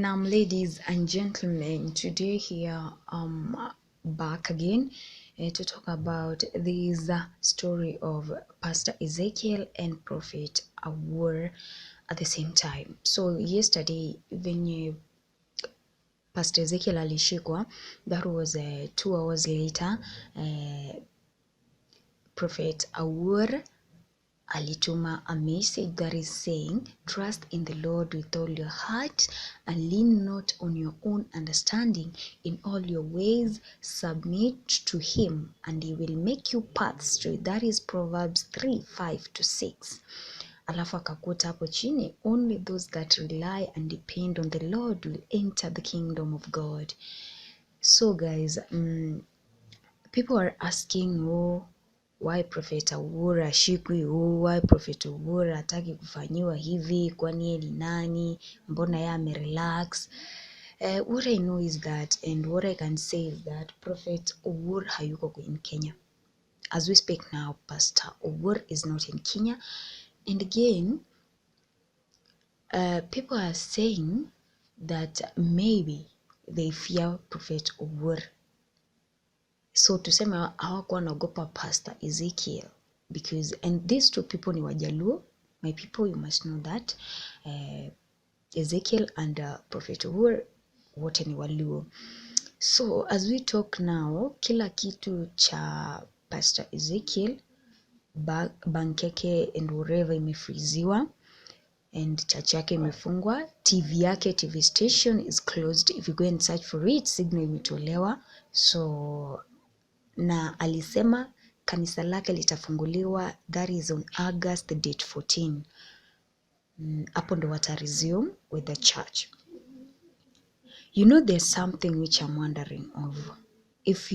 Now, ladies and gentlemen, today here back again to talk about this story of Pastor Ezekiel and Prophet Owour at the same time. So yesterday, when Pastor Ezekiel alishikwa, that was 2 hours later. Prophet Owour alituma a message that is saying, trust in the Lord with all your heart and lean not on your own understanding. In all your ways submit to him and he will make you paths straight. That is Proverbs 3:5-6. Alafu akakuta hapo chini, only those that rely and depend on the Lord will enter the kingdom of God. So guys, people are asking, why Prophet Owour ashikwi? Why Prophet Owour hataki kufanyiwa hivi? Kwani yeye ni nani? Mbona yeye amerelax? What I know is that, and what I can say is that Prophet Owour hayuko in Kenya. As we speak now, Pastor Owour is not in Kenya. And again, people are saying that maybe they fear Prophet Owour. So tuseme hawakuwa wanaogopa Pastor Ezekiel because, and these two people ni Wajaluo, my people, you must know that. Ezekiel and Prophet Owour wote ni Waluo. So as we talk now, kila kitu cha Pastor Ezekiel, bank yake and wherever imefriziwa, and church yake imefungwa, TV yake, TV station is closed. If you go and search for it, signal imetolewa. So na alisema kanisa lake litafunguliwa, that is on August the date 14. Hapo ndo wata resume with the church. You know, there's something which I'm wondering of. If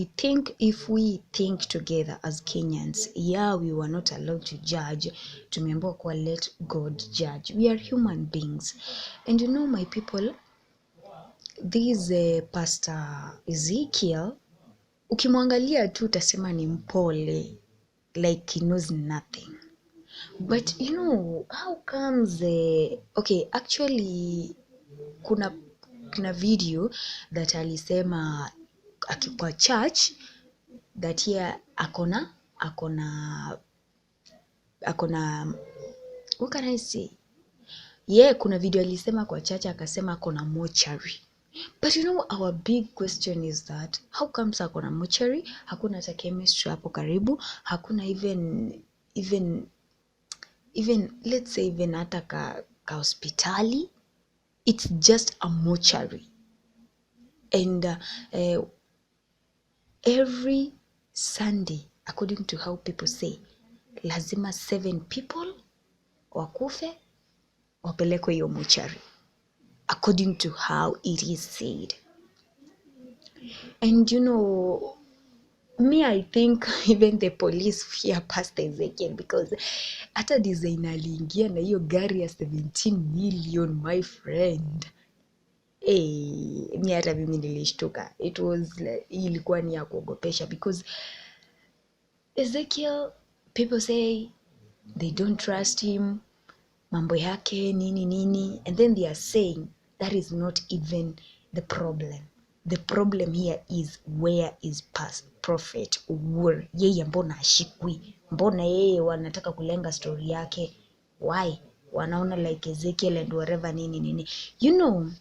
we think together as Kenyans, yeah, we were not allowed to judge. Tumeambiwa kuwa let God judge. We are human beings. And you know, my people, this Pastor Ezekiel, ukimwangalia tu utasema ni mpole, like he knows nothing. But you know, how comes okay, actually kuna video that alisema akikuwa church that here akona what can I say? Yeah, kuna video alisema kwa church akasema akona mortuary. But you know, our big question is that how comes akona mortuary? Hakuna hata chemistry hapo karibu, hakuna even let's say even hata ka hospitali. It's just a mortuary. And every Sunday, according to how people say, lazima 7 people wakufe wapelekwe hiyo mortuary, according to how it is said. And you know, me, I think even the police fear Pastor Ezekiel because hata design aliingia na hiyo gari ya 17 million, my friend. Mi hata mimi nilishtuka. It was ilikuwa ni ya kuogopesha because Ezekiel, people say they don't trust him, mambo yake nini, and then they are saying that is not even the problem. The problem here is, where is Prophet Owour? Yeye mbona ashikwi? Mbona yeye wanataka kulenga story yake? Why? Wanaona like Ezekiel and whatever nini. You know,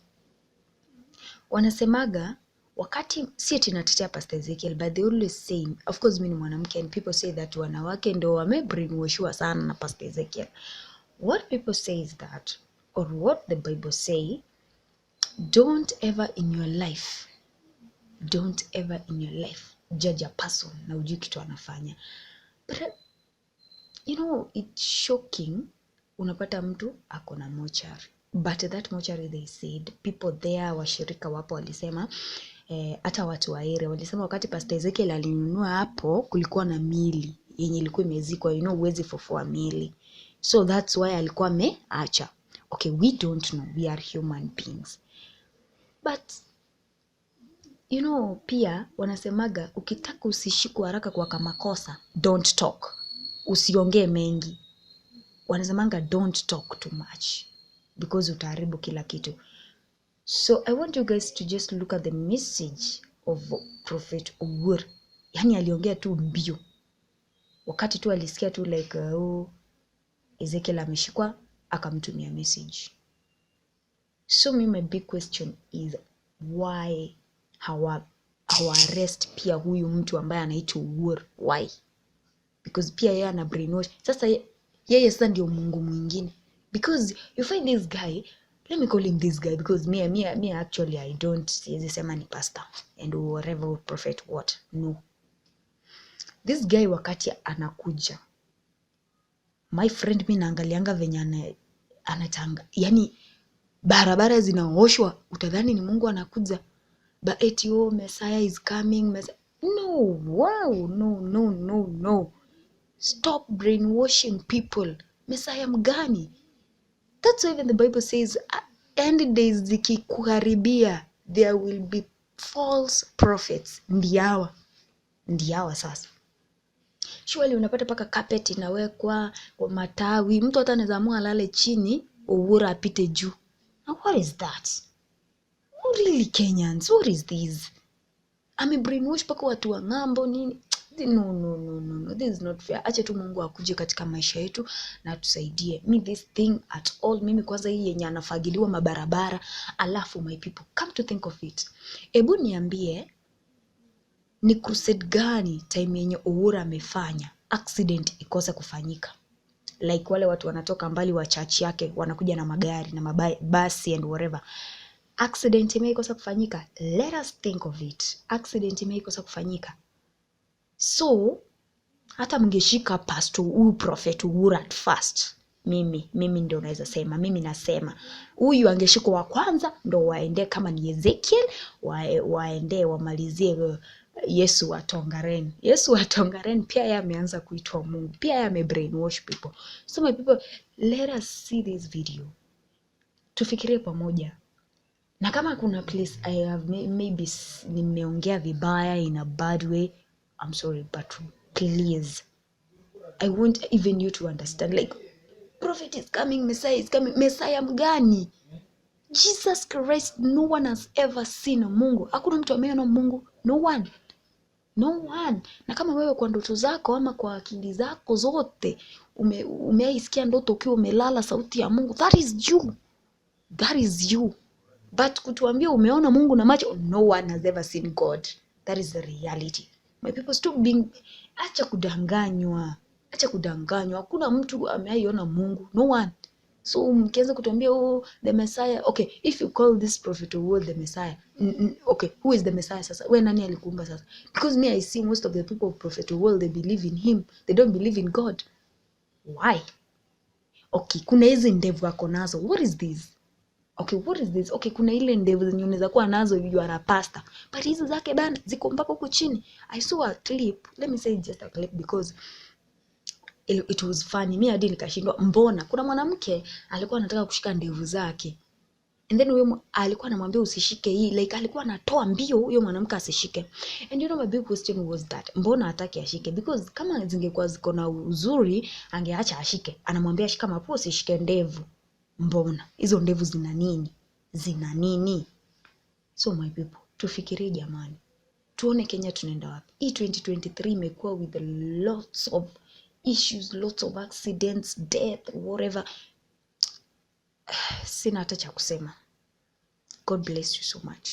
wanasemaga wakati si tunatetea Pastor Ezekiel, but they always say, of course mimi ni mwanamke and people say that wanawake ndo wamebrainwashwa sana na Pastor Ezekiel. What people say is that, or what the Bible say, don't ever in your life judge a person na ujui kitu anafanya. But you know, it's shocking, unapata mtu akona mortuary. But that mortuary, they said, people there, washirika wapo walisema, hata watu wa area walisema wakati Pastor Ezekiel alinunua hapo kulikuwa na mili yenye ilikuwa imezikwa. You know, huwezi fufua mili. So that's why alikuwa ameacha. Okay, we don't know, we are human beings. But you know, pia wanasemaga ukitaka usishikwe haraka kwa makosa, don't talk. Usiongee mengi. Wanasemanga don't talk too much because utaharibu kila kitu. So I want you guys to just look at the message of Prophet Owour. Yani aliongea tu mbio. Wakati tu alisikia tu like Ezekiel ameshikwa, akamtumia message. So my big question is why hawa arrest pia huyu mtu ambaye anaitwa Owour? Why? Because pia yeye ana brainwash. Sasa yeye sasa ndio Mungu mwingine. Because you find this guy, let me call him this guy because me actually I don't siwezi sema ni pastor and whatever prophet what. No. This guy wakati anakuja, my friend, mimi naangalianga venye anatanga. Yani barabara zinaoshwa, utadhani ni Mungu anakuja. But Messiah is coming. No, wow, no. Stop brainwashing people. Messiah mgani? That's why even the Bible says, end days zikikuharibia, there will be false prophets. Ndiawa sasa. Surely unapata paka carpet inawekwa kwa matawi. Mtu hata anaweza amua alale chini, Owour apite juu. Now what is that? Oh, really Kenyans? What is this? Brainwash paka watu wa ng'ambo nini? No. This is not fair. Acha tu Mungu akuje katika maisha yetu na tusaidie. This thing at all. Mimi kwanza hii yenye anafagiliwa mabarabara. Alafu my people, come to think of it. Ebu niambie, ni crusade gani time yenye Owour amefanya accident ikose kufanyika? Like wale watu wanatoka mbali wa church yake, wanakuja na magari na mabasi and whatever. Accident imeikosa kufanyika. Let us think of it. Accident imeikosa kufanyika. So hata mngeshika pastor huyu prophet Owour at first, mimi ndio naweza sema, mimi nasema huyu angeshikwa wa kwanza ndo waende kama ni Ezekiel, waende wamalizie Yesu wa Tongaren pia yeye ameanza kuitwa Mungu, pia yeye amebrainwash people. So my people, let us see this video, tufikirie pamoja. Na kama kuna place I have maybe nimeongea vibaya in a bad way, I'm sorry, but please, I want even you to understand, like, prophet is coming, Messiah is coming. Messiah mgani? Jesus Christ. No one has ever seen Mungu. Hakuna mtu ameona Mungu. No one. Na kama wewe kwa ndoto zako ama kwa akili zako zote umeisikia ndoto ukiwa umelala sauti ya Mungu, that is you. But kutuambia umeona Mungu na macho, no one has ever seen God. That is the reality. My people, stop being, acha kudanganywa. Hakuna mtu ameiona Mungu. No one. So mkianza kutuambia the Messiah, okay, if you call this prophet Owour the Messiah, okay, who is the Messiah sasa? Wewe nani alikuumba sasa? Because me I see most of the people of prophet Owour, they believe in him. They don't believe in God. Why? Okay, kuna hizi ndevu wako nazo. What is this? Okay, what is this? Okay, kuna ile ndevu zenye unaweza kuwa nazo you are a pastor. But hizo zake bana ziko mpaka huko chini. I saw a clip. Let me say just a clip because it was funny. Mimi hadi nikashindwa mbona. Kuna mwanamke alikuwa anataka kushika ndevu zake. And then huyo alikuwa anamwambia usishike hii. Like alikuwa anatoa mbio huyo mwanamke asishike. And you know my big question was that mbona hataki ashike? Because kama zingekuwa ziko na uzuri angeacha ashike. Anamwambia shika mapo usishike ndevu. Mbona hizo ndevu zina nini? So my people, tufikirie jamani, tuone Kenya tunaenda wapi. Hii 2023 imekuwa with lots of issues, lots of accidents, death, whatever. Sina hata cha kusema. God bless you so much.